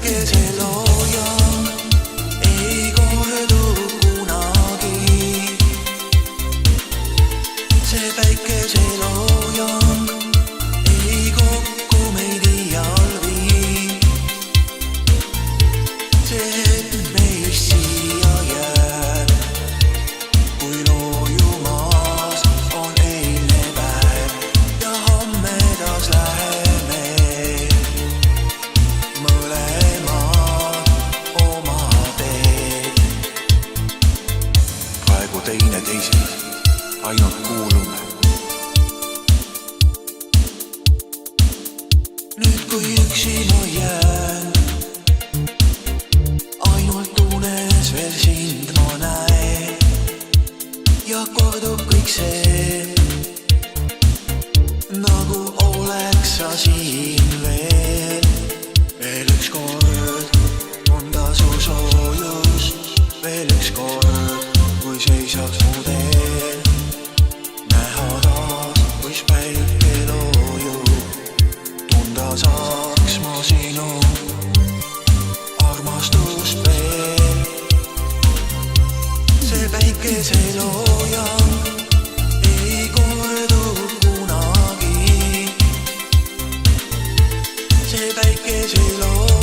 päikeseloojang ei kordu kunagi. See päikeseloojang ei kokku meid iial vii. See hetk meist siia jääb, kui loojumaas on eilne päev ja homme taas läheme mõlemad oma teed. Praegu teineteisele ainult kuulume. Nüüd kui üksi ma jään, ainult unes veel sind ma näen ja kordub kõik see, nagu oleks sa siin veel. Veel üks kord on tasu soojus, veel üks kord, kui seisaks mu teel. Näha taas, kus päike loojub, tunda saaks ma sinu armastust veel. See päikeseloojang ei kordu kunagi. See päikeseloojang